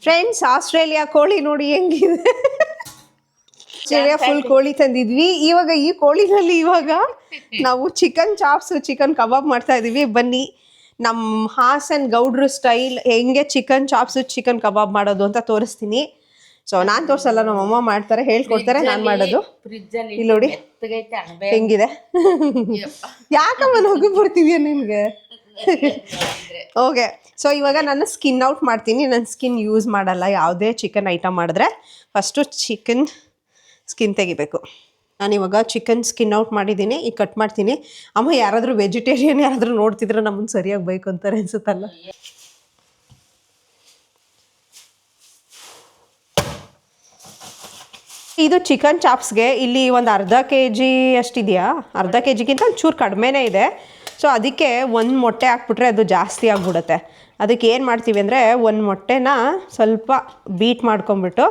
Friends, Australia ಕೋಳಿ ನೋಡಿ ಹೆಂಗಿದೆ. ಆಸ್ಟ್ರೇಲಿಯಾ ಫುಲ್ ಕೋಳಿ ತಂದಿದ್ವಿ. ಇವಾಗ ಈ ಕೋಳಿನಲ್ಲಿ ಇವಾಗ ನಾವು ಚಿಕನ್ ಚಾಪ್ಸ್, ಚಿಕನ್ ಕಬಾಬ್ ಮಾಡ್ತಾ ಇದೀವಿ. ಬನ್ನಿ ನಮ್ಮ ಹಾಸನ್ ಗೌಡ್ರು ಸ್ಟೈಲ್ ಹೆಂಗೆ ಚಿಕನ್ ಚಾಪ್ಸ್, ಚಿಕನ್ ಕಬಾಬ್ ಮಾಡೋದು ಅಂತ ತೋರಿಸ್ತೀನಿ. ಸೊ ನಾನ್ ತೋರ್ಸಲ್ಲ, ನಮ್ಮ ಅಮ್ಮ ಮಾಡ್ತಾರೆ, ಹೇಳ್ಕೊಡ್ತಾರೆ, ನಾನ್ ಮಾಡೋದು. ಇಲ್ಲಿ ನೋಡಿ ಹೆಂಗಿದೆ. ಯಾಕಮ್ಮ ಹೋಗಿ ಬರ್ತಿದ್ಯಾ ನಿನ್ಗೆ? ಓಕೆ, ಸೊ ಇವಾಗ ನಾನು ಸ್ಕಿನ್ ಔಟ್ ಮಾಡ್ತೀನಿ. ನಾನು ಸ್ಕಿನ್ ಯೂಸ್ ಮಾಡಲ್ಲ ಯಾವುದೇ ಚಿಕನ್ ಐಟಮ್ ಮಾಡಿದ್ರೆ. ಫಸ್ಟು ಚಿಕನ್ ಸ್ಕಿನ್ ತೆಗಿಬೇಕು. ನಾನಿವಾಗ ಚಿಕನ್ ಸ್ಕಿನ್ ಔಟ್ ಮಾಡಿದ್ದೀನಿ. ಈಗ ಕಟ್ ಮಾಡ್ತೀನಿ. ಅಮ್ಮ ಯಾರಾದರೂ ವೆಜಿಟೇರಿಯನ್ ಯಾರಾದರೂ ನೋಡ್ತಿದ್ರೆ ನಮ್ಮನ್ನು ಸರಿಯಾಗಿ ಬೈಕು ಅಂತಾರೆ ಅನ್ಸುತ್ತಲ್ಲ. ಇದು ಚಿಕನ್ ಚಾಪ್ಸ್ಗೆ ಇಲ್ಲಿ ಒಂದು ಅರ್ಧ kg ಅಷ್ಟಿದೆಯಾ, ಅರ್ಧ kgಗಿಂತ ಒಂಚೂರು ಕಡಿಮೆನೇ ಇದೆ. ಸೊ ಅದಕ್ಕೆ ಒಂದು ಮೊಟ್ಟೆ ಹಾಕ್ಬಿಟ್ರೆ ಅದು ಜಾಸ್ತಿ ಆಗಿಬಿಡುತ್ತೆ. ಅದಕ್ಕೆ ಏನು ಮಾಡ್ತೀವಿ ಅಂದರೆ, ಒಂದು ಮೊಟ್ಟೆನ ಸ್ವಲ್ಪ ಬೀಟ್ ಮಾಡ್ಕೊಂಬಿಟ್ಟು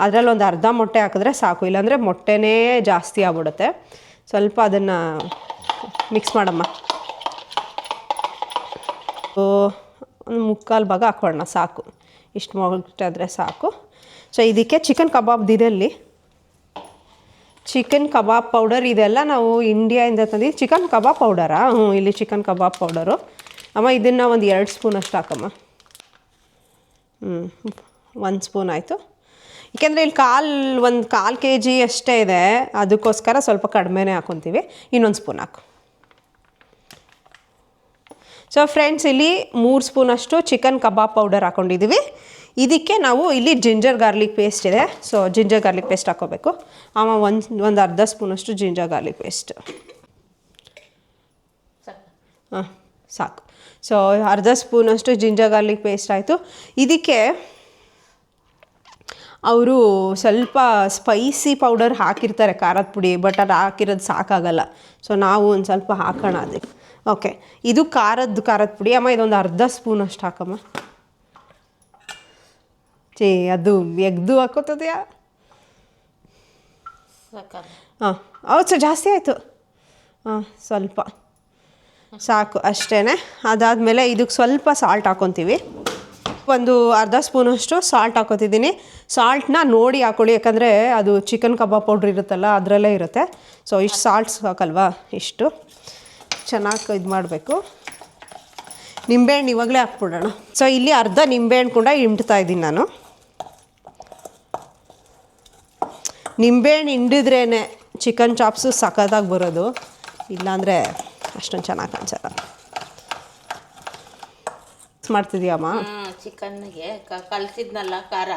ಅದರಲ್ಲಿ ಒಂದು ಅರ್ಧ ಮೊಟ್ಟೆ ಹಾಕಿದ್ರೆ ಸಾಕು. ಇಲ್ಲಾಂದರೆ ಮೊಟ್ಟೆನೇ ಜಾಸ್ತಿ ಆಗ್ಬಿಡುತ್ತೆ. ಸ್ವಲ್ಪ ಅದನ್ನು ಮಿಕ್ಸ್ ಮಾಡಮ್ಮ. ಒಂದು ಮುಕ್ಕಾಲು ಭಾಗ ಹಾಕೋಣ ಸಾಕು. ಇಷ್ಟು ಮೊಟ್ಟಾದರೆ ಸಾಕು. ಸೊ ಇದಕ್ಕೆ ಚಿಕನ್ ಕಬಾಬ್ದಿದಲ್ಲಿ ಚಿಕನ್ ಕಬಾಬ್ ಪೌಡರ್ ಇದೆಲ್ಲ ನಾವು ಇಂಡಿಯಾದಿಂದ ತಂದಿದ್ದು. ಚಿಕನ್ ಕಬಾಬ್ ಪೌಡರಾ? ಇಲ್ಲಿ ಚಿಕನ್ ಕಬಾಬ್ ಪೌಡರು. ಅಮ್ಮ ಇದನ್ನು ಒಂದು 2 ಸ್ಪೂನ್ ಅಷ್ಟು ಹಾಕಮ್ಮ. 1 ಸ್ಪೂನ್ ಆಯಿತು. ಏಕೆಂದರೆ ಇಲ್ಲಿ ಒಂದು ಕಾಲು kg ಅಷ್ಟೇ ಇದೆ, ಅದಕ್ಕೋಸ್ಕರ ಸ್ವಲ್ಪ ಕಡಿಮೆನೇ ಹಾಕ್ಕೊತೀವಿ. ಇನ್ನೊಂದು ಸ್ಪೂನ್ ಹಾಕು. ಸೊ ಫ್ರೆಂಡ್ಸ್, ಇಲ್ಲಿ 3 ಸ್ಪೂನಷ್ಟು ಚಿಕನ್ ಕಬಾಬ್ ಪೌಡರ್ ಹಾಕ್ಕೊಂಡಿದ್ದೀವಿ. ಇದಕ್ಕೆ ನಾವು ಇಲ್ಲಿ ಜಿಂಜರ್ ಗಾರ್ಲಿಕ್ ಪೇಸ್ಟ್ ಇದೆ. ಸೊ ಜಿಂಜರ್ ಗಾರ್ಲಿಕ್ ಪೇಸ್ಟ್ ಹಾಕ್ಕೋಬೇಕು. ಒಂದು ಅರ್ಧ ಸ್ಪೂನಷ್ಟು ಜಿಂಜರ್ ಗಾರ್ಲಿಕ್ ಪೇಸ್ಟ್. ಹಾಂ ಸಾಕು. ಸೊ ಅರ್ಧ ಸ್ಪೂನಷ್ಟು ಜಿಂಜರ್ ಗಾರ್ಲಿಕ್ ಪೇಸ್ಟ್ ಆಯಿತು. ಇದಕ್ಕೆ ಅವರು ಸ್ವಲ್ಪ ಸ್ಪೈಸಿ ಪೌಡರ್ ಹಾಕಿರ್ತಾರೆ, ಖಾರದ ಪುಡಿ, ಬಟ್ ಅದು ಹಾಕಿರೋದು ಸಾಕಾಗಲ್ಲ. ಸೊ ನಾವು ಒಂದು ಸ್ವಲ್ಪ ಹಾಕೋಣ ಅದಕ್ಕೆ. ಓಕೆ, ಇದು ಖಾರದ ಪುಡಿ. ಅಮ್ಮ ಇದೊಂದು ಅರ್ಧ ಸ್ಪೂನಷ್ಟು ಹಾಕಮ್ಮ. ಅದು ಎಗ್ದು ಹಾಕೋತದೆಯಾ? ಹಾಂ, ಹೌದು, ಜಾಸ್ತಿ ಆಯಿತು. ಹಾಂ, ಸ್ವಲ್ಪ ಸಾಕು, ಅಷ್ಟೇ. ಅದಾದಮೇಲೆ ಇದಕ್ಕೆ ಸ್ವಲ್ಪ ಸಾಲ್ಟ್ ಹಾಕ್ಕೊತೀವಿ. ಒಂದು ಅರ್ಧ ಸ್ಪೂನಷ್ಟು ಸಾಲ್ಟ್ ಹಾಕೋತಿದ್ದೀನಿ. ಸಾಲ್ಟ್ನ ನೋಡಿ ಹಾಕ್ಕೊಳ್ಳಿ, ಯಾಕಂದರೆ ಅದು ಚಿಕನ್ ಕಬಾಬ್ ಪೌಡ್ರ್ ಇರುತ್ತಲ್ಲ ಅದರಲ್ಲೇ ಇರುತ್ತೆ. ಸೊ ಇಷ್ಟು ಸಾಲ್ಟ್ಸ್ ಹಾಕಲ್ವಾ, ಇಷ್ಟು ಚೆನ್ನಾಗಿ ಇದು ಮಾಡಬೇಕು. ನಿಂಬೆಹಣ್ಣು ಇವಾಗಲೇ ಹಾಕ್ಬಿಡೋಣ. ಸೊ ಇಲ್ಲಿ ಅರ್ಧ ನಿಂಬೆಹಣ್ಣು ಕೂಡ ಹಿಂಡ್ತಾ ಇದ್ದೀನಿ ನಾನು. ನಿಂಬೆಹಣ್ಣು ಹಿಂಡಿದ್ರೇ ಚಿಕನ್ ಚಾಪ್ಸು ಸಖತ್ತಾಗಿ ಬರೋದು, ಇಲ್ಲಾಂದರೆ ಅಷ್ಟೊಂದು ಚೆನ್ನಾಗಿ ಕಾಣಿಸಲ್ಲ. ಮಾಡ್ತಿದ್ಯಮ್ಮ? ಚಿಕನ್ಗೆ ಕಲಸಿದ್ನಲ್ಲ ಖಾರ,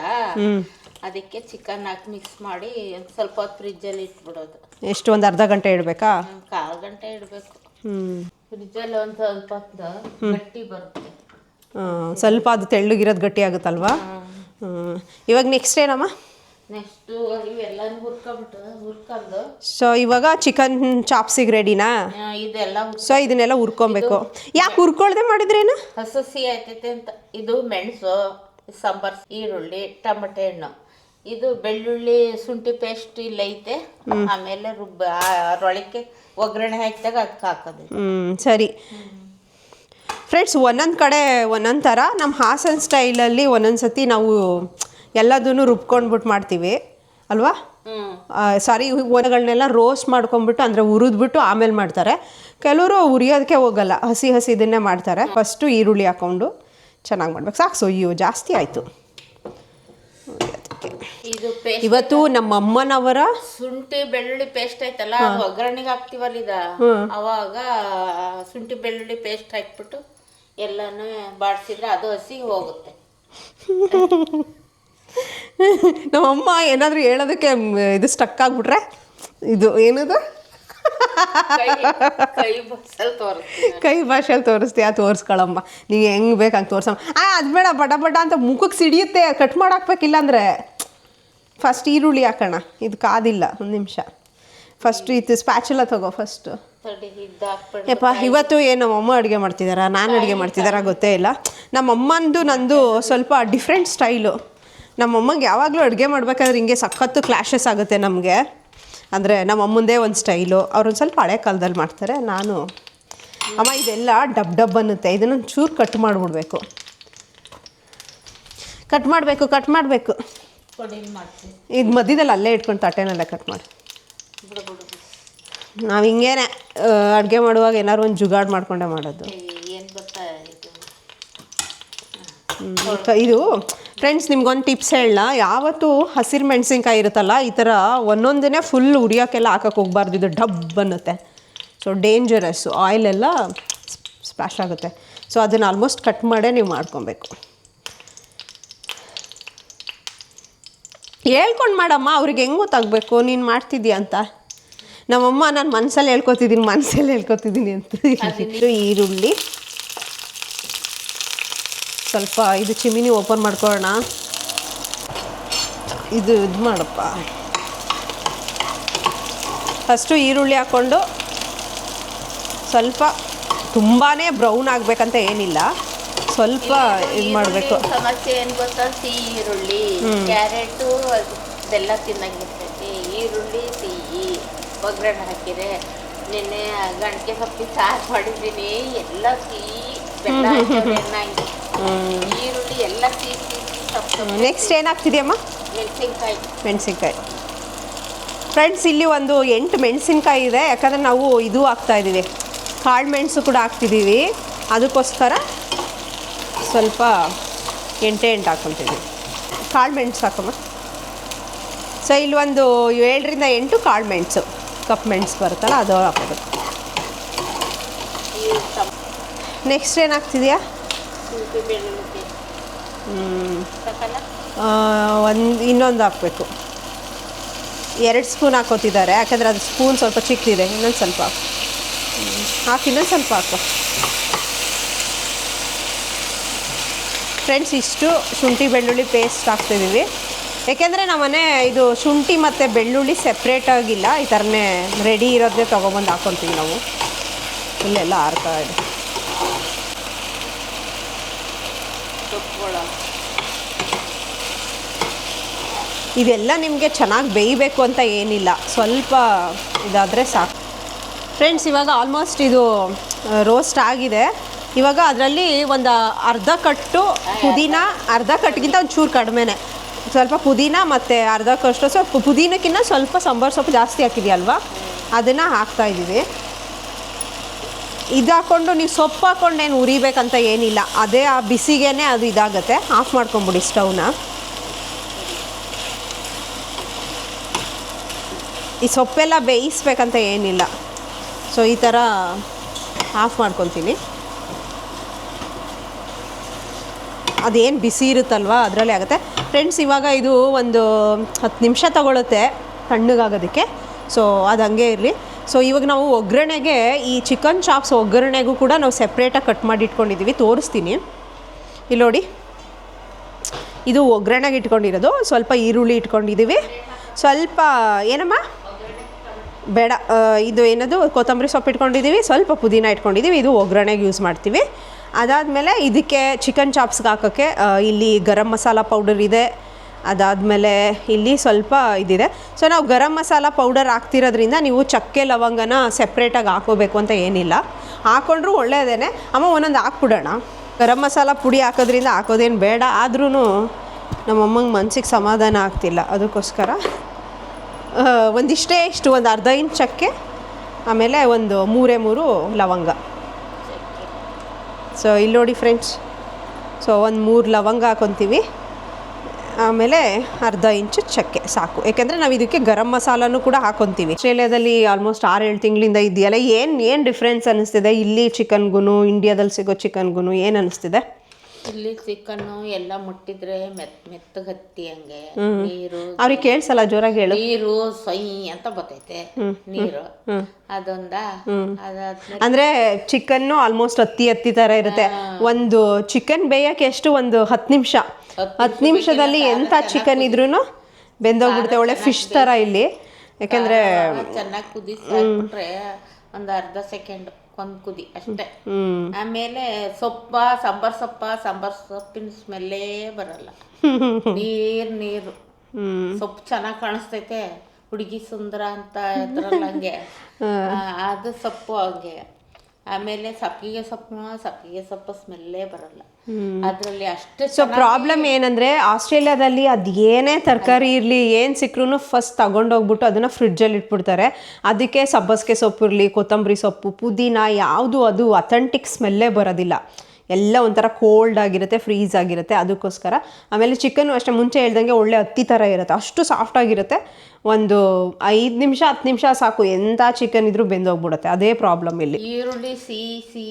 ಅದಕ್ಕೆ ಚಿಕನ್ ಹಾಕಿ ಮಿಕ್ಸ್ ಮಾಡಿ ಸ್ವಲ್ಪ ಹೊತ್ತು ಫ್ರಿಜ್ಜಲ್ಲಿ ಇಟ್ಬಿಡೋದು. ಎಷ್ಟು, ಒಂದು ಅರ್ಧ ಗಂಟೆ ಇಡಬೇಕಾ? ಕಾಲು ಗಂಟೆ ಇಡಬೇಕು. ಫ್ರಿಜ್ಜಲ್ಲಿ ಒಂದು ಸ್ವಲ್ಪ ಹೊತ್ತು ಗಟ್ಟಿ ಬರುತ್ತೆ. ಸ್ವಲ್ಪ ಅದು ತೆಳ್ಳಗಿರೋದು ಗಟ್ಟಿ ಆಗುತ್ತಲ್ವಾ? ಇವಾಗ ನೆಕ್ಸ್ಟ್ ಏನಮ್ಮ? ನೆಕ್ಸ್ಟು ಇವೆಲ್ಲನೂ ಹುರ್ಕೊಂಡು ಸೊ ಇವಾಗ ಚಿಕನ್ ಚಾಪ್ಸಿಗೆ ರೆಡಿನಾ? ಇದೆಲ್ಲ ಸೊ ಇದನ್ನೆಲ್ಲ ಹುರ್ಕೊಬೇಕು. ಯಾಕೆ ಹುರ್ಕೊಳ್ದೆ ಮಾಡಿದ್ರೇನು? ಹಸಿ ಆಯ್ತೈತೆ ಅಂತ. ಇದು ಮೆಣಸು, ಸಾಂಬಾರ್, ಈರುಳ್ಳಿ, ಟೊಮೆಟೊ ಹಣ್ಣು, ಇದು ಬೆಳ್ಳುಳ್ಳಿ, ಶುಂಠಿ ಪೇಸ್ಟ್ ಇಲ್ಲ ಐತೆ. ಆಮೇಲೆ ಅದರೊಳಕ್ಕೆ ಒಗ್ಗರಣೆ ಹಾಕಿದಾಗ ಅದಕ್ಕೆ ಹಾಕೋದು. ಸರಿ ಫ್ರೆಂಡ್ಸ್, ಒಂದೊಂದು ಕಡೆ ಒಂದೊಂದು ಥರ. ನಮ್ಮ ಹಾಸನ್ ಸ್ಟೈಲಲ್ಲಿ ಒಂದೊಂದು ಸತಿ ನಾವು ಎಲ್ಲದನ್ನು ರುಬ್ಕೊಂಡ್ಬಿಟ್ಟು ಮಾಡ್ತೀವಿ ಅಲ್ವಾ? ಸಾರಿ, ಒಂದಗಳನ್ನೆಲ್ಲ ರೋಸ್ಟ್ ಮಾಡ್ಕೊಂಡ್ಬಿಟ್ಟು, ಅಂದರೆ ಹುರಿದ್ಬಿಟ್ಟು ಆಮೇಲೆ ಮಾಡ್ತಾರೆ. ಕೆಲವರು ಹುರಿಯೋದಕ್ಕೆ ಹೋಗಲ್ಲ, ಹಸಿ ಇದನ್ನೇ ಮಾಡ್ತಾರೆ. ಫಸ್ಟು ಈರುಳ್ಳಿ ಹಾಕ್ಕೊಂಡು ಚೆನ್ನಾಗಿ ಮಾಡ್ಬೇಕು. ಸಾಕು. ಸೊ ಜಾಸ್ತಿ ಆಯಿತು. ಇವತ್ತು ನಮ್ಮ ಅಮ್ಮನವರ ಶುಂಠಿ ಬೆಳ್ಳುಳ್ಳಿ ಪೇಸ್ಟ್ ಐತಲ್ಲ, ಅದು ಒಗ್ಗರಣೆಗೆ ಹಾಕ್ತಿವಲ್ಲ ಅವಾಗ ಶುಂಠಿ ಬೆಳ್ಳುಳ್ಳಿ ಪೇಸ್ಟ್ ಹಾಕ್ಬಿಟ್ಟು ಎಲ್ಲನೂ ಬಾಡಿಸಿದ್ರೆ ಅದು ಹಸಿ ಹೋಗುತ್ತೆ. ನಮ್ಮಮ್ಮ ಏನಾದರೂ ಹೇಳೋದಕ್ಕೆ ಇದು ಸ್ಟಕ್ ಆಗಿಬಿಟ್ರೆ, ಇದು ಏನದು ಕೈ ಭಾಷೆಯಲ್ಲಿ ತೋರಿಸ್ತೀಯ? ತೋರಿಸ್ಕೊಳಮ್ಮ, ನೀವು ಹೆಂಗೆ ಬೇಕು ಹಂಗೆ ತೋರ್ಸಮ್ಮ. ಅದು ಬೇಡ, ಬಡ ಅಂತ ಮುಖಕ್ಕೆ ಸಿಡಿಯುತ್ತೆ, ಕಟ್ ಮಾಡಾಕ್ಬೇಕಿಲ್ಲ ಅಂದರೆ. ಫಸ್ಟ್ ಈರುಳ್ಳಿ ಹಾಕೋಣ, ಇದು ಕಾದಿಲ್ಲ. ಒಂದು ನಿಮಿಷ, ಫಸ್ಟ್ ಇದು ಸ್ಪ್ಯಾಚುಲ ತಗೋ ಫಸ್ಟು. ಯಪ್ಪ, ಇವತ್ತು ಏನು ನಮ್ಮಮ್ಮ ಅಡುಗೆ ಮಾಡ್ತಿದ್ದಾರಾ, ನಾನು ಅಡುಗೆ ಮಾಡ್ತಿದ್ದಾರಾ ಗೊತ್ತೇ ಇಲ್ಲ. ನಮ್ಮಮ್ಮಂದು ನಂದು ಸ್ವಲ್ಪ ಡಿಫ್ರೆಂಟ್ ಸ್ಟೈಲು. ನಮ್ಮಮ್ಮಗೆ ಯಾವಾಗಲೂ ಅಡುಗೆ ಮಾಡ್ಬೇಕಾದ್ರೆ ಹಿಂಗೆ ಸಖತ್ತು ಕ್ಲಾಶಸ್ ಆಗುತ್ತೆ ನಮಗೆ. ಅಂದರೆ ನಮ್ಮಮ್ಮಂದೇ ಒಂದು ಸ್ಟೈಲು, ಅವ್ರೊಂದು ಸ್ವಲ್ಪ ಹಳೆ ಕಾಲದಲ್ಲಿ ಮಾಡ್ತಾರೆ. ನಾನು ಅಮ್ಮ ಇದೆಲ್ಲ ಡಬ್ ಅನ್ನುತ್ತೆ, ಇದನ್ನೊಂದು ಚೂರು ಕಟ್ ಮಾಡಿಬಿಡ್ಬೇಕು. ಕಟ್ ಮಾಡಬೇಕು ಕೊಡಿ ಮಾಡ್ತೀನಿ. ಇದು ಮಧ್ಯದಲ್ಲಿ ಅಲ್ಲೇ ಇಟ್ಕೊಂಡು ತಟ್ಟೆನಲ್ಲೇ ಕಟ್ ಮಾಡಿ. ಬಿಡು ನಾವು ಹಿಂಗೇನೆ ಅಡುಗೆ ಮಾಡುವಾಗ ಏನಾದ್ರು ಒಂದು ಜುಗಾಡ್ ಮಾಡ್ಕೊಂಡೆ ಮಾಡೋದು. ಏನು ಗೊತ್ತಾ ಇದು ಫ್ರೆಂಡ್ಸ್ ನಿಮ್ಗೊಂದು ಟಿಪ್ಸ್ ಹೇಳಲ್ಲ, ಯಾವತ್ತು ಹಸಿರು ಮೆಣಸಿನ್ಕಾಯಿ ಇರುತ್ತಲ್ಲ ಈ ಥರ ಒಂದೊಂದನ್ನೇ ಫುಲ್ ಉರಿಯೋಕ್ಕೆಲ್ಲ ಹಾಕಕ್ಕೆ ಹೋಗ್ಬಾರ್ದು, ಇದು ಡಬ್ ಅನ್ನುತ್ತೆ. ಸೊ ಡೇಂಜರಸ್ಸು, ಆಯಿಲೆಲ್ಲ ಸ್ಪ್ಲಾಶ್ ಆಗುತ್ತೆ. ಸೊ ಅದನ್ನು ಆಲ್ಮೋಸ್ಟ್ ಕಟ್ ಮಾಡೇ ನೀವು ಮಾಡ್ಕೊಬೇಕು. ಹೇಳ್ಕೊಂಡು ಮಾಡಮ್ಮ, ಅವ್ರಿಗೆ ಹೆಂಗೆ ಗೊತ್ತಾಗಬೇಕು ನೀನು ಮಾಡ್ತಿದ್ದೀಯ ಅಂತ. ನಮ್ಮಮ್ಮ ನಾನು ಮನಸ್ಸಲ್ಲಿ ಹೇಳ್ಕೊತಿದ್ದೀನಿ ಅಂತ. ಇದು ಈರುಳ್ಳಿ ಸ್ವಲ್ಪ, ಇದು ಚಿಮಿನಿ ಓಪನ್ ಮಾಡ್ಕೊಳ್ಳೋಣ. ಇದು ಮಾಡಪ್ಪ, ಫಸ್ಟು ಈರುಳ್ಳಿ ಹಾಕ್ಕೊಂಡು ಸ್ವಲ್ಪ ತುಂಬಾ ಬ್ರೌನ್ ಆಗಬೇಕಂತ ಏನಿಲ್ಲ, ಸ್ವಲ್ಪ ಇದು ಮಾಡಬೇಕು. ಸಮಸ್ಯೆ ಏನು ಗೊತ್ತಾ, ಸಿಹಿ ಈರುಳ್ಳಿ, ಕ್ಯಾರೆಟು ಅದೆಲ್ಲ ತಿನ್ನಂಗಿರ್ತೈತಿ. ಈರುಳ್ಳಿ ಸಿಹಿ ಒಗ್ಗರಣೆ ಹಾಕಿದ್ರೆ, ನಿನ್ನೆ ಗಂಟೆ ಸೊಪ್ಪಿನ ಸಾರು ಮಾಡಿದ್ದೀನಿ, ಎಲ್ಲ ಸಿಹಿ ಬೆಲ್ಲ ಹಾಕಿ ಈರುಳ್ಳಿ ಎಲ್ಲ ಸಿಹಿ ಸೊಪ್ಪು. ನೆಕ್ಸ್ಟ್ ಏನಾಗ್ತಿದೆಯಮ್ಮ? ಮೆಣಸಿನ್ಕಾಯಿ. ಫ್ರೆಂಡ್ಸ್ ಇಲ್ಲಿ ಒಂದು 8 ಮೆಣಸಿನ್ಕಾಯಿ ಇದೆ, ಯಾಕಂದರೆ ನಾವು ಇದು ಹಾಕ್ತಾಯಿದ್ದೀವಿ, ಕಾಳು ಮೆಣಸು ಕೂಡ ಹಾಕ್ತಿದ್ದೀವಿ. ಅದಕ್ಕೋಸ್ಕರ ಸ್ವಲ್ಪ 8 ಹಾಕ್ಕೊತಿದ್ದೀವಿ. ಕಾಳು ಮೆಣಸು ಹಾಕಮ್ಮ. ಸೊ ಇಲ್ಲಿ ಒಂದು 7ರಿಂದ 8 ಕಾಳು ಮೆಣಸು, ಕಪ್ ಮೆಣಸು ಬರುತ್ತಲ್ಲ ಅದು ಹಾಕೋಬೇಕು. ನೆಕ್ಸ್ಟ್ ಏನಾಗ್ತಿದೆಯಾ? ಇನ್ನೊಂದು ಹಾಕಬೇಕು. 2 ಸ್ಪೂನ್ ಹಾಕೋತಿದ್ದಾರೆ, ಯಾಕಂದರೆ ಅದು ಸ್ಪೂನ್ ಸ್ವಲ್ಪ ಚಿಕ್ಕದಿದೆ. ಇನ್ನೊಂದು ಸ್ವಲ್ಪ ಇನ್ನೊಂದು ಸ್ವಲ್ಪ ಹಾಕು. ಫ್ರೆಂಡ್ಸ್ ಇಷ್ಟು ಶುಂಠಿ ಬೆಳ್ಳುಳ್ಳಿ ಪೇಸ್ಟ್ ಹಾಕ್ತಿದ್ದೀವಿ, ಯಾಕೆಂದರೆ ನಮ್ಮನೆ ಇದು ಶುಂಠಿ ಮತ್ತು ಬೆಳ್ಳುಳ್ಳಿ ಸೆಪ್ರೇಟಾಗಿಲ್ಲ, ಈ ಥರನೇ ರೆಡಿ ಇರೋದೇ ತೊಗೊಬಂದು ಹಾಕ್ಕೊತೀವಿ ನಾವು. ಇಲ್ಲೆಲ್ಲ ಆರ್ತಾ ಇದೆ. ಇದೆಲ್ಲ ನಿಮಗೆ ಚೆನ್ನಾಗಿ ಬೇಯಬೇಕು ಅಂತ ಏನಿಲ್ಲ, ಸ್ವಲ್ಪ ಇದಾದರೆ ಸಾಕು. ಫ್ರೆಂಡ್ಸ್ ಇವಾಗ ಆಲ್ಮೋಸ್ಟ್ ಇದು ರೋಸ್ಟ್ ಆಗಿದೆ. ಇವಾಗ ಅದರಲ್ಲಿ ಒಂದು ಅರ್ಧ ಕಟ್ಟು ಪುದೀನ, ಅರ್ಧ ಕಟ್ಟಿಗಿಂತ ಒಂದು ಚೂರು ಕಡಿಮೆನೆ, ಸ್ವಲ್ಪ ಪುದೀನ ಮತ್ತು ಅರ್ಧ ಕಷ್ಟು ಸ್ವಲ್ಪ ಪುದೀನಕ್ಕಿಂತ ಸ್ವಲ್ಪ ಸಾಂಬಾರು ಸೊಪ್ಪು ಜಾಸ್ತಿ ಹಾಕಿದೆಯಲ್ವಾ, ಅದನ್ನು ಹಾಕ್ತಾಯಿದ್ದೀವಿ. ಇದು ಹಾಕ್ಕೊಂಡು ನೀವು ಸೊಪ್ಪು ಹಾಕ್ಕೊಂಡೇನು ಉರಿಬೇಕಂತ ಏನಿಲ್ಲ, ಅದೇ ಆ ಬಿಸಿಗೇ ಅದು ಇದಾಗುತ್ತೆ. ಆಫ್ ಮಾಡ್ಕೊಂಬಿಡಿ ಸ್ಟವ್ನ. ಈ ಸೊಪ್ಪೆಲ್ಲ ಬೇಯಿಸ್ಬೇಕಂತ ಏನಿಲ್ಲ. ಸೊ ಈ ಥರ ಆಫ್ ಮಾಡ್ಕೊತೀನಿ. ಅದೇನು ಬಿಸಿ ಇರುತ್ತಲ್ವ ಅದರಲ್ಲೇ ಆಗುತ್ತೆ. ಫ್ರೆಂಡ್ಸ್ ಇವಾಗ ಇದು ಒಂದು 10 ನಿಮಿಷ ತಗೊಳುತ್ತೆ ತಣ್ಣಗಾಗೋದಕ್ಕೆ. ಸೊ ಅದು ಹಂಗೆ ಇರಲಿ. ಸೊ ಇವಾಗ ನಾವು ಒಗ್ಗರಣೆಗೆ ಈ ಚಿಕನ್ ಚಾಪ್ಸ್ ಒಗ್ಗರಣೆಗೂ ಕೂಡ ನಾವು ಸೆಪ್ರೇಟಾಗಿ ಕಟ್ ಮಾಡಿ ಇಟ್ಕೊಂಡಿದ್ದೀವಿ, ತೋರಿಸ್ತೀನಿ. ಇಲ್ಲಿ ನೋಡಿ, ಇದು ಒಗ್ಗರಣೆಗೆ ಇಟ್ಕೊಂಡಿರೋದು. ಸ್ವಲ್ಪ ಈರುಳ್ಳಿ ಇಟ್ಕೊಂಡಿದ್ದೀವಿ, ಸ್ವಲ್ಪ ಏನಮ್ಮ ಬೇಡ, ಇದು ಏನದು ಕೊತ್ತಂಬರಿ ಸೊಪ್ಪು ಇಟ್ಕೊಂಡಿದ್ದೀವಿ, ಸ್ವಲ್ಪ ಪುದೀನ ಇಟ್ಕೊಂಡಿದ್ದೀವಿ. ಇದು ಒಗ್ಗರಣೆಗೆ ಯೂಸ್ ಮಾಡ್ತೀವಿ. ಅದಾದಮೇಲೆ ಇದಕ್ಕೆ ಚಿಕನ್ ಚಾಪ್ಸ್ಗೆ ಹಾಕೋಕ್ಕೆ ಇಲ್ಲಿ ಗರಂ ಮಸಾಲ ಪೌಡರ್ ಇದೆ. ಅದಾದಮೇಲೆ ಇಲ್ಲಿ ಸ್ವಲ್ಪ ಇದಿದೆ. ಸೊ ನಾವು ಗರಂ ಮಸಾಲ ಪೌಡರ್ ಹಾಕ್ತಿರೋದ್ರಿಂದ ನೀವು ಚಕ್ಕೆ ಲವಂಗನ ಸೆಪ್ರೇಟಾಗಿ ಹಾಕೋಬೇಕು ಅಂತ ಏನಿಲ್ಲ, ಹಾಕ್ಕೊಂಡ್ರೂ ಒಳ್ಳೆಯದೇ. ಅಮ್ಮ ಒಂದೊಂದು ಹಾಕ್ಬಿಡೋಣ. ಗರಂ ಮಸಾಲ ಪುಡಿ ಹಾಕೋದ್ರಿಂದ ಹಾಕೋದೇನು ಬೇಡ, ಆದ್ರೂ ನಮ್ಮಮ್ಮಂಗೆ ಮನ್ಸಿಗೆ ಸಮಾಧಾನ ಆಗ್ತಿಲ್ಲ, ಅದಕ್ಕೋಸ್ಕರ ಒಂದಿಷ್ಟೇ ಇಷ್ಟು, ಒಂದು ಅರ್ಧ ಇಂಚ್ ಚಕ್ಕೆ, ಆಮೇಲೆ ಒಂದು 3 ಲವಂಗ. ಸೊ ಇಲ್ಲಿ ನೋಡಿ ಫ್ರೆಂಡ್ಸ್, ಸೊ ಒಂದು 3 ಲವಂಗ ಹಾಕೊತೀವಿ, ಆಮೇಲೆ ಅರ್ಧ ಇಂಚು ಚಕ್ಕೆ ಸಾಕು. ಯಾಕೆಂದರೆ ನಾವು ಇದಕ್ಕೆ ಗರಂ ಮಸಾಲನೂ ಕೂಡ ಹಾಕೊತೀವಿ. ಆಸ್ಟ್ರೇಲಿಯಾದಲ್ಲಿ ಆಲ್ಮೋಸ್ಟ್ 6-7 ತಿಂಗಳಿಂದ ಇದೆಯಲ್ಲ, ಏನು ಡಿಫ್ರೆನ್ಸ್ ಅನ್ನಿಸ್ತಿದೆ ಇಲ್ಲಿ ಚಿಕನ್ಗೂ ಇಂಡಿಯಾದಲ್ಲಿ ಸಿಗೋ ಚಿಕನ್ಗೂ? ಏನು ಅನ್ನಿಸ್ತಿದೆ? ಇಲ್ಲಿ ಚಿಕನ್ನು ಎಲ್ಲ ಮುಟ್ಟಿದ್ರೆ ಮೆತ್ತಗತ್ತಿ ಹಂಗೆ ನೀರು, ಅವ್ರಿಗೆ ಕೇಳಿಸಲ್ಲ, ಜೋರಾಗಿ ಹೇಳು. ನೀರು ಸೈ ಅಂತ ಬರ್ತೈತೆ ನೀರು, ಅದೊಂದ. ಅದಾದ್ಮೇಲೆ ಅಂದ್ರೆ ಚಿಕನ್ನು ಆಲ್ಮೋಸ್ಟ್ ಹತ್ತಿ ತರ ಇರುತ್ತೆ. ಒಂದು ಚಿಕನ್ ಬೇಯಕ್ಕೆ ಎಷ್ಟು, ಒಂದು 10 ನಿಮಿಷ. 10 ನಿಮಿಷದಲ್ಲಿ ಎಂಥ ಚಿಕನ್ ಇದ್ರೂ ಬೆಂದೋಗ್ಬಿಡುತ್ತೆ, ಒಳ್ಳೆ ಫಿಶ್ ತರ ಇಲ್ಲಿ. ಯಾಕಂದ್ರೆ ಚೆನ್ನಾಗಿ ಕುದಿಸ್ಬಿಟ್ರೆ ಒಂದು ಅರ್ಧ ಸೆಕೆಂಡ್ ಒಂದು ಕುದಿ ಅಷ್ಟೇ. ಆಮೇಲೆ ಸಾಂಬಾರ್ ಸೊಪ್ಪಿನ ಸ್ಮೆಲ್ಲೇ ಬರಲ್ಲ, ನೀರು ಸೊಪ್ಪು ಚೆನ್ನಾಗಿ ಕಾಣಿಸ್ತೈತೆ. ಹುಡುಗಿ ಸುಂದರ ಅಂತ ಇದ್ರಲ್ಲ ಹಂಗೆ, ಅದು ಸೊಪ್ಪು ಹಂಗೆ. ಆಮೇಲೆ ಸಬ್ಸಿಗೆ ಸೊಪ್ಪು ಸ್ಮೆಲ್ಲೇ ಬರಲ್ಲ ಅದರಲ್ಲಿ ಅಷ್ಟು. ಸೊ ಪ್ರಾಬ್ಲಮ್ ಏನಂದರೆ ಆಸ್ಟ್ರೇಲಿಯಾದಲ್ಲಿ ಅದು ಏನೇ ತರಕಾರಿ ಇರಲಿ ಏನು ಸಿಕ್ಕರೂ ಫಸ್ಟ್ ತಗೊಂಡೋಗ್ಬಿಟ್ಟು ಅದನ್ನು ಫ್ರಿಡ್ಜಲ್ಲಿ ಇಟ್ಬಿಡ್ತಾರೆ. ಅದಕ್ಕೆ ಸಬ್ಬಸಿಗೆ ಸೊಪ್ಪು ಇರಲಿ, ಕೊತ್ತಂಬರಿ ಸೊಪ್ಪು, ಪುದೀನ ಯಾವುದು ಅದು ಅಥೆಂಟಿಕ್ ಸ್ಮೆಲ್ಲೇ ಬರೋದಿಲ್ಲ. ಎಲ್ಲ ಒಂಥರ ಕೋಲ್ಡ್ ಆಗಿರುತ್ತೆ, ಫ್ರೀಸ್ ಆಗಿರುತ್ತೆ. ಅದಕ್ಕೋಸ್ಕರ ಆಮೇಲೆ ಚಿಕನ್ನು ಅಷ್ಟೇ ಮುಂಚೆ ಹೇಳ್ದಂಗೆ ಒಳ್ಳೆ ಹತ್ತಿ ಥರ ಇರುತ್ತೆ, ಅಷ್ಟು ಸಾಫ್ಟಾಗಿರುತ್ತೆ. ಒಂದು 5 ನಿಮಿಷ 10 ನಿಮಿಷ ಸಾಕು, ಎಂಥ ಚಿಕನ್ ಇದ್ರೂ ಬೆಂದೋಗ್ಬಿಡುತ್ತೆ. ಅದೇ ಪ್ರಾಬ್ಲಮ್ ಇಲ್ಲಿ. ಈರುಳ್ಳಿ ಸಿಹಿ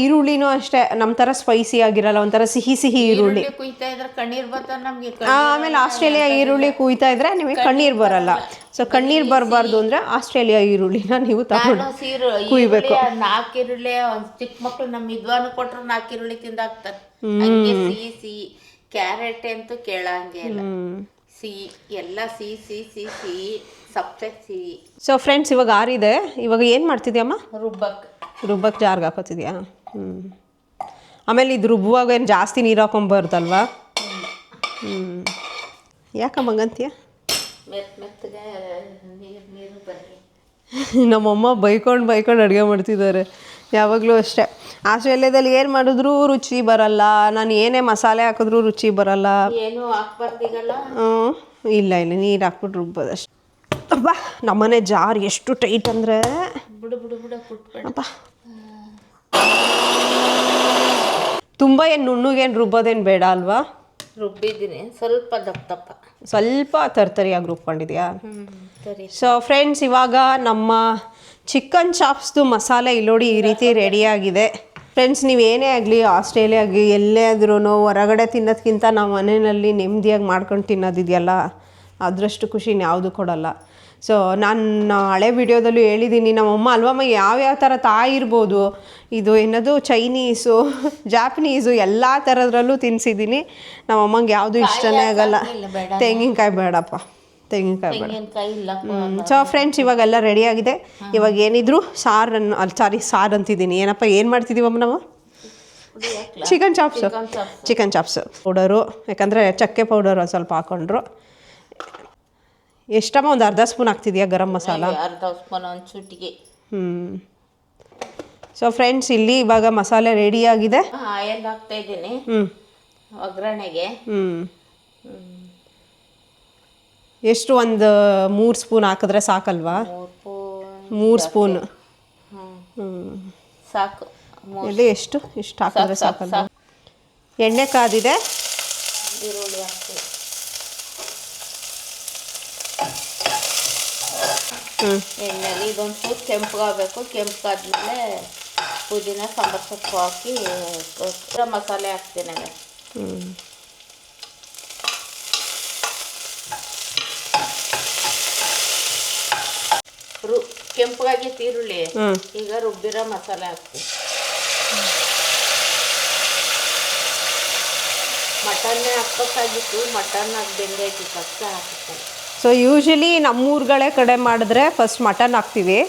ಈರುಳ್ಳಿನೂ ಅಷ್ಟೇ ನಮ್ಮ ಥರ ಸ್ಪೈಸಿ ಆಗಿರಲ್ಲ, ಒಂಥರ ಸಿಹಿ ಈರುಳ್ಳಿ ಕುಯ್ತಾ ಇದ್ರೆ ಕಣ್ಣೀರು ಬರ್ತಾ ನಮಗೆ. ಆಮೇಲೆ ಆಸ್ಟ್ರೇಲಿಯಾ ಈರುಳ್ಳಿ ಕುಯ್ತಾ ಇದ್ರೆ ನಿಮಗೆ ಕಣ್ಣೀರು ಬರಲ್ಲ. ಸೊ ಕಣ್ಣೀರು ಬರಬಾರ್ದು ಅಂದರೆ ಆಸ್ಟ್ರೇಲಿಯಾ ಈರುಳ್ಳಿನ ನೀವು ತಗೊಂಡು ಕುಯ್ಬೇಕು. 4 ಈರುಳ್ಳಿ ಚಿಕ್ಕ ಮಕ್ಳು ನಮ್ಮ ವಿದ್ವಾನ ಕೊಟ್ರು 4 ಈರುಳ್ಳಿ ತಿಂದಾಕ್ತಾರೆ. ಹಂಗೆ ಸಿಹಿ ಕ್ಯಾರೆಟ್ ಅಂತೂ ಕೇಳಂಗೆ ಇಲ್ಲ, ಸಿಹಿ ಎಲ್ಲ ಸಿಹಿ ಸಪ್ಪೆ ಸಿಹಿ. ಸೊ ಫ್ರೆಂಡ್ಸ್ ಇವಾಗ ಆರಿದೆ. ಇವಾಗ ಏನು ಮಾಡ್ತಿದ್ಯಮ್ಮ? ರುಬ್ಬಕ್ಕೆ ಜಾರ್ಗೆ ಹಾಕೋತಿದ್ಯಾ? ಆಮೇಲೆ ಇದು ರುಬ್ಬುವಾಗ ಏನು ಜಾಸ್ತಿ ನೀರು ಹಾಕೊಂಬಾರ್ದಲ್ವಾ? ಯಾಕಮ್ಮಂಗಂತೀಯ? ಮೆತ್ತಗೆ ನೀರು ಬರಲಿ. ನಮ್ಮಮ್ಮ ಬೈಕೊಂಡು ಅಡುಗೆ ಮಾಡ್ತಿದ್ದಾರೆ ಯಾವಾಗಲೂ ಅಷ್ಟೇ. ಆಸ್ಟ್ರೇಲಿಯಾದಲ್ಲಿ ಏನು ಮಾಡಿದ್ರೂ ರುಚಿ ಬರಲ್ಲ, ನಾನು ಏನೇ ಮಸಾಲೆ ಹಾಕಿದ್ರೂ ರುಚಿ ಬರಲ್ಲ. ಏನು ಹಾಕ್ಬಾರ್ದಿಗಲ್ಲ. ಇಲ್ಲ ನೀರು ಹಾಕ್ಬಿಟ್ಟು ರುಬ್ಬೋದಷ್ಟೆ. ಅಪ್ಪ ನಮ್ಮನೆ ಜಾರ್ ಎಷ್ಟು ಟೈಟ್ ಅಂದರೆ ಬಿಡು ಅಪ್ಪ. ತುಂಬ ಏನು ನುಣ್ಣಗೇನು ರುಬ್ಬೋದೇನು ಬೇಡ ಅಲ್ವಾ? ರುಬ್ಬಿದ್ದೀನಿ ಸ್ವಲ್ಪ ದಪ್ಪ ಸ್ವಲ್ಪ ತರ್ತರಿಯಾಗಿ ರುಬ್ಕೊಂಡಿದ್ಯಾ? ಸರಿ. ಸೊ ಫ್ರೆಂಡ್ಸ್ ಇವಾಗ ನಮ್ಮ ಚಿಕನ್ ಚಾಪ್ಸ್ದು ಮಸಾಲೆ ಇಲ್ಲೋಡಿ ಈ ರೀತಿ ರೆಡಿಯಾಗಿದೆ. ಫ್ರೆಂಡ್ಸ್ ನೀವೇನೇ ಆಗಲಿ ಆಸ್ಟ್ರೇಲಿಯಾಗೆ ಎಲ್ಲೇ ಆದ್ರೂ ಹೊರಗಡೆ ತಿನ್ನೋದಕ್ಕಿಂತ ನಾವು ಮನೆಯಲ್ಲಿ ನೆಮ್ಮದಿಯಾಗಿ ಮಾಡ್ಕೊಂಡು ತಿನ್ನೋದಿದೆಯಲ್ಲ, ಅದರಷ್ಟು ಖುಷಿ ಯಾವುದು ಕೊಡಲ್ಲ. ಸೊ ನಾನು ಹಳೆ ವಿಡಿಯೋದಲ್ಲೂ ಹೇಳಿದ್ದೀನಿ, ನಮ್ಮಮ್ಮ ಅಲ್ವಮ್ಮ ಯಾವ್ಯಾವ ಥರ ತಾಯಿ ಇರ್ಬೋದು, ಇದು ಏನದು ಚೈನೀಸು ಜಾಪನೀಸು ಎಲ್ಲ ಥರದ್ರಲ್ಲೂ ತಿನ್ನಿಸಿದ್ದೀನಿ. ನಮ್ಮಮ್ಮಂಗೆ ಯಾವುದು ಇಷ್ಟನೇ ಆಗಲ್ಲ. ತೆಂಗಿನಕಾಯಿ ಬೇಡಪ್ಪ, ತೆಂಗಿನಕಾಯಿ ಬೇಡ. ಸೊ ಫ್ರೆಂಡ್ಸ್ ಇವಾಗೆಲ್ಲ ರೆಡಿಯಾಗಿದೆ. ಇವಾಗ ಏನಿದ್ರು ಸಾರು ಅಂತಿದ್ದೀನಿ. ಏನಪ್ಪ ಏನು ಮಾಡ್ತಿದ್ದೀವಮ್ಮ ನಾವು? ಚಿಕನ್ ಚಾಪ್ಸು ಪೌಡರು, ಯಾಕಂದರೆ ಚಕ್ಕೆ ಪೌಡರು ಸ್ವಲ್ಪ ಹಾಕೊಂಡ್ರು. ಎಷ್ಟಮ್ಮ? ಒಂದು ಅರ್ಧ ಸ್ಪೂನ್ ಹಾಕ್ತಿದ್ಯಾ ಗರಂ ಮಸಾಲ? ಅರ್ಧ ಸ್ಪೂನ್ ಒಂದು ಚುಟಿಗೆ. ಸೊ ಫ್ರೆಂಡ್ಸ್ ಇಲ್ಲಿ ಇವಾಗ ಮಸಾಲೆ ರೆಡಿಯಾಗಿದೆ. ಆಯಿಲ್ ಹಾಕ್ತಾ ಇದ್ದೀನಿ ಒಗ್ಗರಣೆಗೆ. ಎಷ್ಟು? ಒಂದು 3 ಸ್ಪೂನ್ ಹಾಕಿದ್ರೆ ಸಾಕಲ್ವಾ? 3 ಸ್ಪೂನ್ ಸಾಕು. ಎಲ್ಲಿ ಇಷ್ಟು ಹಾಕಿದ್ರೆ ಸಾಕಲ್ವಾ? ಎಣ್ಣೆ ಕಾದಿದೆ. ಈರುಳ್ಳಿ ಹಾಕ್ತೀವಿ. ಎಣ್ಣೆಲಿ ಇದೊಂದು ಚೂರು ಕೆಂಪಗಾಗಬೇಕು. ಕೆಂಪಗಾದ್ಮೇಲೆ ಪುದೀನ ಸಾಂಬಾರು ಸೊಪ್ಪು ಹಾಕಿ ಮಸಾಲೆ ಹಾಕ್ತೀನಿ. ಕೆಂಪಗಾಗಿತ್ತು ಈರುಳ್ಳಿ. ಈಗ ರುಬ್ಬಿರೋ ಮಸಾಲೆ ಹಾಕ್ತೀವಿ. ಮಟನ್ನೇ ಹಾಕ್ಬೇಕಾಗಿತ್ತು, ಮಟನ್ ಹಾಕಿ ಬೆಂದೈತಿ ಫಸ್ಟ್ ಹಾಕ್ತಾರೆ. ಸೊ ಯೂಶ್ವಲಿ ನಮ್ಮೂರುಗಳೇ ಕಡೆ ಮಾಡಿದ್ರೆ ಫಸ್ಟ್ ಮಟನ್ ಹಾಕ್ತೀವಿ.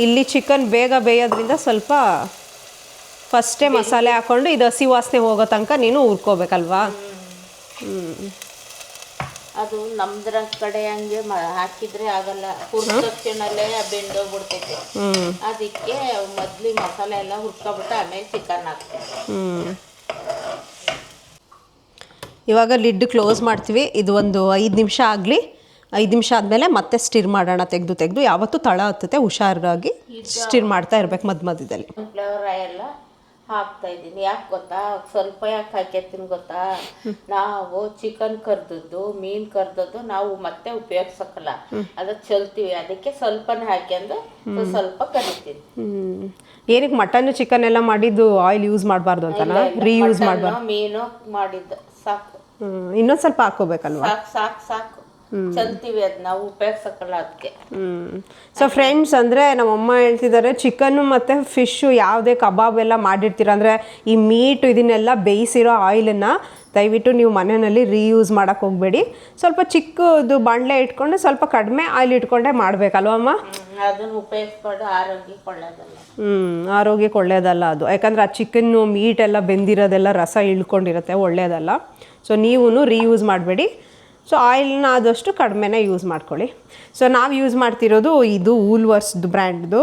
ಇಲ್ಲಿ ಚಿಕನ್ ಬೇಗ ಬೇಯೋದ್ರಿಂದ ಸ್ವಲ್ಪ ಫಸ್ಟೇ ಮಸಾಲೆ ಹಾಕ್ಕೊಂಡು ಇದು ಹಸಿ ವಾಸನೆ ಹೋಗೋ ತನಕ ನೀನು ಹುರ್ಕೋಬೇಕಲ್ವಾ? ಅದು ನಮ್ದ್ರ ಕಡೆ ಹಂಗೆ ಹಾಕಿದ್ರೆ ಆಗಲ್ಲ, ಹುರ್ದ ತಕ್ಷಣಲ್ಲೇ ಬೆಂದೋಗ್ಬಿಡ್ತೈತೆ. ಅದಕ್ಕೆ ಮೊದಲು ಮಸಾಲೆ ಎಲ್ಲ ಹುರ್ಕೊಬಿಟ್ಟು ಆಮೇಲೆ ಚಿಕನ್ ಹಾಕ್ತೀವಿ. ಇವಾಗ ಲಿಡ್ ಕ್ಲೋಸ್ ಮಾಡ್ತೀವಿ. ಇದು ಒಂದು 5 ನಿಮಿಷ ಆಗಲಿ. 5 ನಿಮಿಷ ಆದಮೇಲೆ ಮತ್ತೆ ಸ್ಟಿರ್ ಮಾಡೋಣ. ತೆಗೆದು ಯಾವತ್ತೂ ತಳ ಹತ್ತುತ್ತೆ, ಹುಷಾರಾಗಿ ಸ್ಟಿರ್ ಮಾಡ್ತಾ ಇರ್ಬೇಕು ಮಧ್ಯದಲ್ಲಿ. ಫ್ಲೇವರ್ ಎಲ್ಲ ಹಾಕ್ತಾ ಇದ್ದೀನಿ. ಯಾಕೆ ಗೊತ್ತಾ? ಸ್ವಲ್ಪ ಯಾಕೆ ಹಾಕ್ಯತ್ತೀನಿ ಗೊತ್ತಾ? ನಾವು ಚಿಕನ್ ಕರ್ದದ್ದು, ಮೀನು ಕರ್ದದ್ದು ನಾವು ಮತ್ತೆ ಉಪಯೋಗಿಸಕ್ಕಲ್ಲ, ಅದಕ್ಕೆ ಚಲ್ತೀವಿ. ಅದಕ್ಕೆ ಸ್ವಲ್ಪನೇ ಹಾಕ್ಯಂದು ಸ್ವಲ್ಪ ಕರಿತೀನಿ. ಏನಕ್ಕೆ ಮಟನ್ ಚಿಕನ್ ಎಲ್ಲ ಮಾಡಿದ್ದು ಆಯಿಲ್ ಯೂಸ್ ಮಾಡಬಾರ್ದು ಅಂತನಾ? ರೀಯೂಸ್ ಮಾಡಬಾರ್ದು. ಮೀನು ಮಾಡಿದ್ದು ಸಾಕು. ಇನ್ನೊಂದು ಸ್ವಲ್ಪ ಹಾಕೋಬೇಕಲ್ವಾ? ಸಾಕು ಚಲ್ತೀವಿ, ಅದು ನಾವು ಉಪಯೋಗಿಸಕ್ಕಲ್ಲ ಅದಕ್ಕೆ. ಸೊ ಫ್ರೆಂಡ್ಸ್ ಅಂದರೆ ನಮ್ಮಮ್ಮ ಹೇಳ್ತಿದ್ದಾರೆ, ಚಿಕನ್ನು ಮತ್ತು ಫಿಶ್ಶು ಯಾವುದೇ ಕಬಾಬ್ ಎಲ್ಲ ಮಾಡಿರ್ತೀರ ಅಂದರೆ ಈ ಮೀಟು ಇದನ್ನೆಲ್ಲ ಬೇಯಿಸಿರೋ ಆಯಿಲನ್ನು ದಯವಿಟ್ಟು ನೀವು ಮನೆಯಲ್ಲಿ ರೀಯೂಸ್ ಮಾಡೋಕ್ಕೆ ಹೋಗಬೇಡಿ. ಸ್ವಲ್ಪ ಚಿಕ್ಕದು ಬಾಣಲೆ ಇಟ್ಕೊಂಡು ಸ್ವಲ್ಪ ಕಡಿಮೆ ಆಯಿಲ್ ಇಟ್ಕೊಂಡೇ ಮಾಡಬೇಕಲ್ವಮ್ಮ? ಅದನ್ನು ಉಪಯೋಗಿಸ್ಕೊಂಡು ಆರೋಗ್ಯಕ್ಕೆ ಒಳ್ಳೆಯದಲ್ಲ. ಆರೋಗ್ಯಕ್ಕೆ ಒಳ್ಳೆಯದಲ್ಲ ಅದು. ಯಾಕಂದರೆ ಆ ಚಿಕನ್ನು ಮೀಟೆಲ್ಲ ಬೆಂದಿರೋದೆಲ್ಲ ರಸ ಇಳ್ಕೊಂಡಿರುತ್ತೆ, ಒಳ್ಳೆಯದಲ್ಲ. ಸೊ ನೀವೂ ರೀಯೂಸ್ ಮಾಡಬೇಡಿ. ಸೊ ಆಯಿಲ್ನ ಆದಷ್ಟು ಕಡಿಮೆನೇ ಯೂಸ್ ಮಾಡ್ಕೊಳ್ಳಿ. ಸೊ ನಾವು ಯೂಸ್ ಮಾಡ್ತಿರೋದು ಇದು ವೂಲ್ವರ್ಸ್ದು ಬ್ರ್ಯಾಂಡ್ದು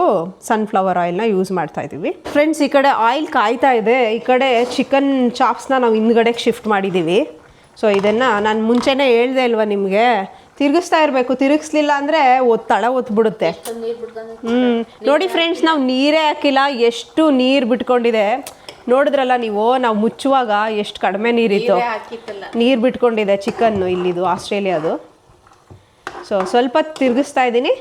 ಸನ್ಫ್ಲವರ್ ಆಯಿಲ್ನ ಯೂಸ್ ಮಾಡ್ತಾಯಿದ್ದೀವಿ. ಫ್ರೆಂಡ್ಸ್, ಈ ಕಡೆ ಆಯಿಲ್ ಕಾಯ್ತಾ ಇದೆ, ಈ ಕಡೆ ಚಿಕನ್ ಚಾಪ್ಸ್ನ ನಾವು ಹಿಂದ್ಗಡೆಗೆ ಶಿಫ್ಟ್ ಮಾಡಿದ್ದೀವಿ. ಸೊ ಇದನ್ನು ನಾನು ಮುಂಚೆನೇ ಹೇಳ್ದೆ ಅಲ್ವಾ ನಿಮಗೆ, ತಿರುಗಿಸ್ತಾ ಇರಬೇಕು, ತಿರುಗಿಸ್ಲಿಲ್ಲ ಅಂದರೆ ತಳ ಒತ್ಬಿಡುತ್ತೆ. ನೋಡಿ ಫ್ರೆಂಡ್ಸ್, ನಾವು ನೀರೇ ಹಾಕಿಲ್ಲ, ಎಷ್ಟು ನೀರು ಬಿಟ್ಕೊಂಡಿದೆ ನೋಡಿದ್ರಲ್ಲ ನೀವು. ನಾವು ಮುಚ್ಚುವಾಗ ಎಷ್ಟು ಕಡಿಮೆ ನೀರಿತ್ತು, ನೀರು ಬಿಟ್ಕೊಂಡಿದೆ ಚಿಕನ್ನು ಇಲ್ಲಿದು ಆಸ್ಟ್ರೇಲಿಯಾದು. ಸೊ ಸ್ವಲ್ಪ ತಿರುಗಿಸ್ತಾ ಇದ್ದೀನಿ.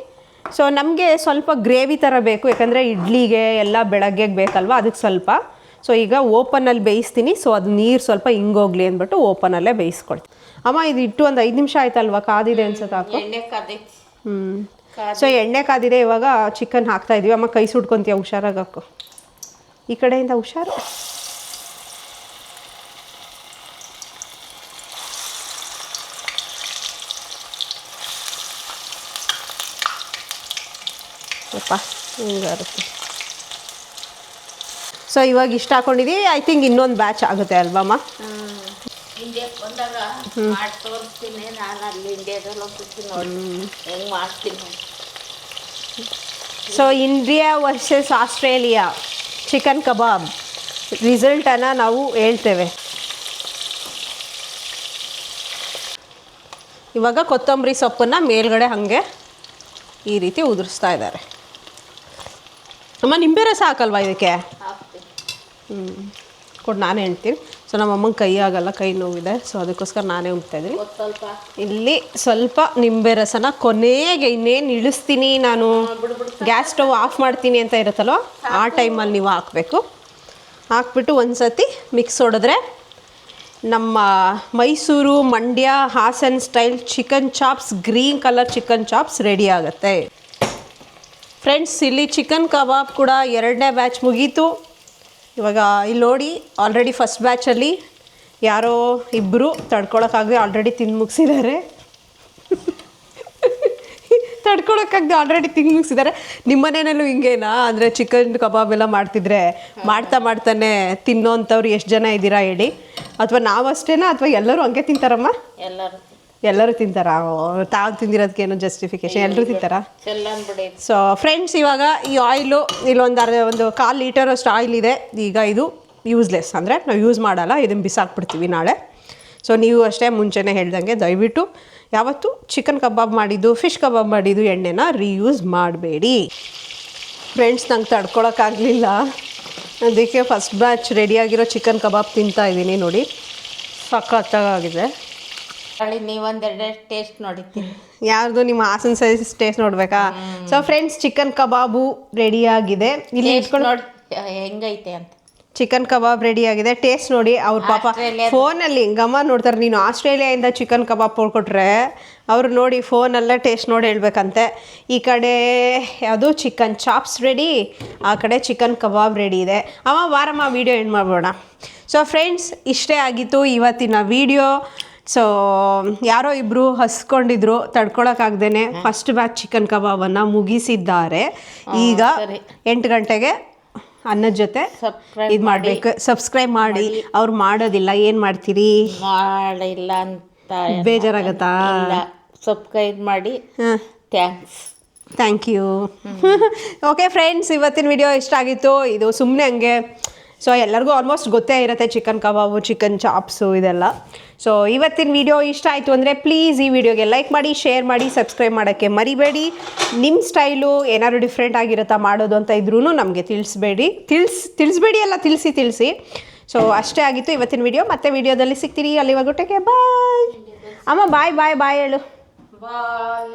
ಸೊ ನಮಗೆ ಸ್ವಲ್ಪ ಗ್ರೇವಿ ಥರ ಬೇಕು, ಯಾಕಂದರೆ ಇಡ್ಲಿಗೆ ಎಲ್ಲ ಬೆಳಗ್ಗೆಗೆ ಬೇಕಲ್ವ, ಅದಕ್ಕೆ ಸ್ವಲ್ಪ. ಸೊ ಈಗ ಓಪನಲ್ಲಿ ಬೇಯಿಸ್ತೀನಿ. ಸೊ ಅದು ನೀರು ಸ್ವಲ್ಪ ಹಿಂಗೋಗ್ಲಿ ಅಂದ್ಬಿಟ್ಟು ಓಪನಲ್ಲೇ ಬೇಯಿಸ್ಕೊಳ್ತೀನಿ. ಅಮ್ಮ, ಇದು ಇಟ್ಟು ಒಂದು 5 ನಿಮಿಷ ಆಯ್ತಲ್ವ, ಕಾದಿದೆ ಅನ್ಸುತ್ತೆ ಹಾಕು. ಸೊ ಎಣ್ಣೆ ಕಾದಿದೆ, ಇವಾಗ ಚಿಕನ್ ಹಾಕ್ತಾ ಇದೀವಿ. ಅಮ್ಮ ಕೈ ಸುಟ್ಕೊಂತೀಯ, ಹುಷಾರಾಗಿ ಹಾಕು, ಈ ಕಡೆಯಿಂದ ಹುಷಾರು. ಸ್ವಲ್ಪ ಹಿಂಗಾರುತ್ತೆ. ಸೊ ಇವಾಗ ಇಷ್ಟ ಹಾಕೊಂಡಿದ್ದೀವಿ. ಐ ಥಿಂಕ್ ಇನ್ನೊಂದು ಬ್ಯಾಚ್ ಆಗುತ್ತೆ ಅಲ್ವಮ್ಮ? ಇಂಡಿಯಾಕ್ಕೆ ಬಂದಾಗ ಮಾಡಿ ತೋರಿಸ್ತೀನಿ ನಾನು, ಅಲ್ಲಿ ಇಂಡಿಯಾದಲ್ಲಿ ಹೋಗ್ತೀನಿ ನೋಡಿ ಹೆಂಗೆ ಮಾಡ್ತೀನಿ. So India versus Australia chicken kebab ರಿಸಲ್ಟನ್ನು ನಾವು ಹೇಳ್ತೇವೆ. ಇವಾಗ ಕೊತ್ತಂಬರಿ ಸೊಪ್ಪನ್ನು ಮೇಲ್ಗಡೆ ಹಾಗೆ ಈ ರೀತಿ ಉದುರಿಸ್ತಾ ಇದ್ದಾರೆ. ಅಮ್ಮ, ನಿಂಬೆ ರಸ ಹಾಕಲ್ವಾ ಇದಕ್ಕೆ? ಕೊಡು, ನಾನೇ ಹೇಳ್ತೀನಿ. ಸೊ ನಮ್ಮ ಅಮ್ಮಂಗೆ ಕೈ ಆಗಲ್ಲ, ಕೈ ನೋವಿದೆ. ಸೊ ಅದಕ್ಕೋಸ್ಕರ ನಾನೇ ಉಣ್ತಾಯಿದ್ದೀನಿ. ಇಲ್ಲಿ ಸ್ವಲ್ಪ ನಿಂಬೆ ರಸನ ಕೊನೆಗೆ ಇನ್ನೇನು ಇಳಿಸ್ತೀನಿ ನಾನು, ಗ್ಯಾಸ್ ಸ್ಟವ್ ಆಫ್ ಮಾಡ್ತೀನಿ ಅಂತ ಇರುತ್ತಲ್ವ, ಆ ಟೈಮಲ್ಲಿ ನೀವು ಹಾಕಬೇಕು. ಹಾಕ್ಬಿಟ್ಟು ಒಂದು ಸತಿ ಮಿಕ್ಸ್ ಹೊಡೆದ್ರೆ ನಮ್ಮ Mysuru, Mandya, Hassan style chicken chops, green colour chicken chops ready ಆಗುತ್ತೆ. ಫ್ರೆಂಡ್ಸ್, ಇಲ್ಲಿ ಚಿಕನ್ ಕಬಾಬ್ ಕೂಡ 2ನೇ ಬ್ಯಾಚ್ ಮುಗೀತು. ಇವಾಗ ಇಲ್ಲಿ ನೋಡಿ, ಆಲ್ರೆಡಿ ಫಸ್ಟ್ ಬ್ಯಾಚಲ್ಲಿ ಯಾರೋ ಇಬ್ಬರು ತಡ್ಕೊಳಕ್ಕಾಗದೆ ಆಲ್ರೆಡಿ ತಿಂದು ಮುಗಿಸಿದ್ದಾರೆ. ತಡ್ಕೊಳಕ್ಕಾಗದೆ ಆಲ್ರೆಡಿ ತಿಂದು ಮುಗಿಸಿದ್ದಾರೆ. ನಿಮ್ಮ ಮನೆಯಲ್ಲೂ ಹಿಂಗೇನಾ? ಅಂದರೆ ಚಿಕನ್ ಕಬಾಬ್ ಎಲ್ಲ ಮಾಡ್ತಿದ್ರೆ ಮಾಡ್ತಾನೆ ತಿನ್ನೋಂಥವ್ರು ಎಷ್ಟು ಜನ ಇದ್ದೀರಾ ಹೇಳಿ? ಅಥವಾ ನಾವು ಅಷ್ಟೇನಾ, ಅಥವಾ ಎಲ್ಲರೂ ಹಂಗೆ ತಿಂತಾರಮ್ಮ? ಎಲ್ಲರೂ ತಿಂತಾರಾ? ತಾವು ತಿಂದಿರೋದಕ್ಕೇನು ಜಸ್ಟಿಫಿಕೇಶನ್? ಎಲ್ಲರೂ ತಿಂತಾರಾ? ಸೊ ಫ್ರೆಂಡ್ಸ್, ಇವಾಗ ಈ ಆಯಿಲು ಇಲ್ಲೊಂದು ಒಂದು 1/4 ಲೀಟರಷ್ಟು ಆಯಿಲ್ ಇದೆ. ಈಗ ಇದು ಯೂಸ್ಲೆಸ್, ಅಂದರೆ ನಾವು ಯೂಸ್ ಮಾಡಲ್ಲ, ಇದನ್ನು ಬಿಸಾಕ್ಬಿಡ್ತೀವಿ ನಾಳೆ. ಸೊ ನೀವು ಅಷ್ಟೇ ಮುಂಚೆನೇ ಹೇಳ್ದಂಗೆ ದಯವಿಟ್ಟು ಯಾವತ್ತು ಚಿಕನ್ ಕಬಾಬ್ ಮಾಡಿದ್ದು, ಫಿಶ್ ಕಬಾಬ್ ಮಾಡಿದ್ದು ಎಣ್ಣೆನ ರೀಯೂಸ್ ಮಾಡಬೇಡಿ. ಫ್ರೆಂಡ್ಸ್, ನಂಗೆ ತಡ್ಕೊಳಕ್ಕಾಗಲಿಲ್ಲ, ಅದಕ್ಕೆ ಫಸ್ಟ್ ಬ್ಯಾಚ್ ರೆಡಿಯಾಗಿರೋ ಚಿಕನ್ ಕಬಾಬ್ ತಿಂತಾ ಇದ್ದೀನಿ. ನೋಡಿ, ಸಖತ್ತಾಗಿದೆ. ನೀವೊಂದೆರಡು ಟೇಸ್ಟ್ ನೋಡಿದ್ದೀನಿ. ಯಾರ್ದು? ನಿಮ್ಮ ಹಾಸನ್ ಸೈಜ್ ಟೇಸ್ಟ್ ನೋಡ್ಬೇಕಾ? ಸೊ ಫ್ರೆಂಡ್ಸ್, ಚಿಕನ್ ಕಬಾಬು ರೆಡಿಯಾಗಿದೆ. ಇಲ್ಲಿ ಇಟ್ಕೊಂಡು ನೋಡಿ ಹೆಂಗೈತೆ ಅಂತ. ಚಿಕನ್ ಕಬಾಬ್ ರೆಡಿಯಾಗಿದೆ, ಟೇಸ್ಟ್ ನೋಡಿ. ಅವ್ರ ಪಾಪ ಫೋನಲ್ಲಿ ಗಮ್ಮ ನೋಡ್ತಾರೆ. ನೀನು ಆಸ್ಟ್ರೇಲಿಯಾದಿಂದ ಚಿಕನ್ ಕಬಾಬ್ ಕೊಟ್ರೆ ಅವರು ನೋಡಿ ಫೋನಲ್ಲೇ ಟೇಸ್ಟ್ ನೋಡಿ ಹೇಳ್ಬೇಕಂತೆ. ಈ ಕಡೆ ಯಾವುದು ಚಿಕನ್ ಚಾಪ್ಸ್ ರೆಡಿ, ಆ ಕಡೆ ಚಿಕನ್ ಕಬಾಬ್ ರೆಡಿ ಇದೆ. ವಾರಮ್ಮ ವೀಡಿಯೋ ಎಂಡ್ ಮಾಡ್ಬೋಣ. ಸೊ ಫ್ರೆಂಡ್ಸ್, ಇಷ್ಟೇ ಆಗಿತ್ತು ಇವತ್ತಿನ ವೀಡಿಯೋ. ಸೊ ಯಾರೋ ಇಬ್ಬರು ಹಸ್ಕೊಂಡಿದ್ರು, ತಡ್ಕೊಳಕ್ಕಾಗ್ದೇ ಫಸ್ಟ್ ಬ್ಯಾಚ್ ಚಿಕನ್ ಕಬಾಬನ್ನು ಮುಗಿಸಿದ್ದಾರೆ. ಈಗ 8 ಗಂಟೆಗೆ ಅನ್ನದ ಜೊತೆ ಇದು ಮಾಡಬೇಕು. ಸಬ್ಸ್ಕ್ರೈಬ್ ಮಾಡಿ. ಅವ್ರು ಮಾಡೋದಿಲ್ಲ, ಏನು ಮಾಡ್ತೀರಿ? ಮಾಡಿಲ್ಲ ಅಂತ ಬೇಜಾರಾಗತ್ತಾ? ಸಬ್ಸ್ಕ್ರೈಬ್ ಮಾಡಿ. Thank you. ಓಕೆ ಫ್ರೆಂಡ್ಸ್, ಇವತ್ತಿನ ವಿಡಿಯೋ ಇಷ್ಟ ಆಗಿತ್ತು. ಇದು ಸುಮ್ಮನೆ ಹಂಗೆ. ಸೊ ಎಲ್ಲರಿಗೂ ಆಲ್ಮೋಸ್ಟ್ ಗೊತ್ತೇ ಇರುತ್ತೆ ಚಿಕನ್ ಕಬಾಬು, ಚಿಕನ್ ಚಾಪ್ಸು ಇದೆಲ್ಲ. ಸೊ ಇವತ್ತಿನ ವಿಡಿಯೋ ಇಷ್ಟ ಆಯಿತು ಅಂದರೆ ಪ್ಲೀಸ್ ಈ ವಿಡಿಯೋಗೆ ಲೈಕ್ ಮಾಡಿ, ಶೇರ್ ಮಾಡಿ, ಸಬ್ಸ್ಕ್ರೈಬ್ ಮಾಡೋಕ್ಕೆ ಮರಿಬೇಡಿ. ನಿಮ್ಮ ಸ್ಟೈಲು ಏನಾದ್ರು ಡಿಫ್ರೆಂಟ್ ಆಗಿರುತ್ತಾ ಮಾಡೋದು ಅಂತ ಇದ್ರೂ ನಮಗೆ ತಿಳಿಸ್ಬೇಡಿ ಅಲ್ಲ, ತಿಳಿಸಿ. ಸೊ ಅಷ್ಟೇ ಆಗಿತ್ತು ಇವತ್ತಿನ ವಿಡಿಯೋ. ಮತ್ತೆ ವಿಡಿಯೋದಲ್ಲಿ ಸಿಗ್ತೀರಿ. ಅಲ್ಲಿವರೆಗೂ ಟೇಕ್ ಕೇರ್, ಬಾಯ್. ಅಮ್ಮ ಬಾಯ್ ಹೇಳು. ಬಾಯ್.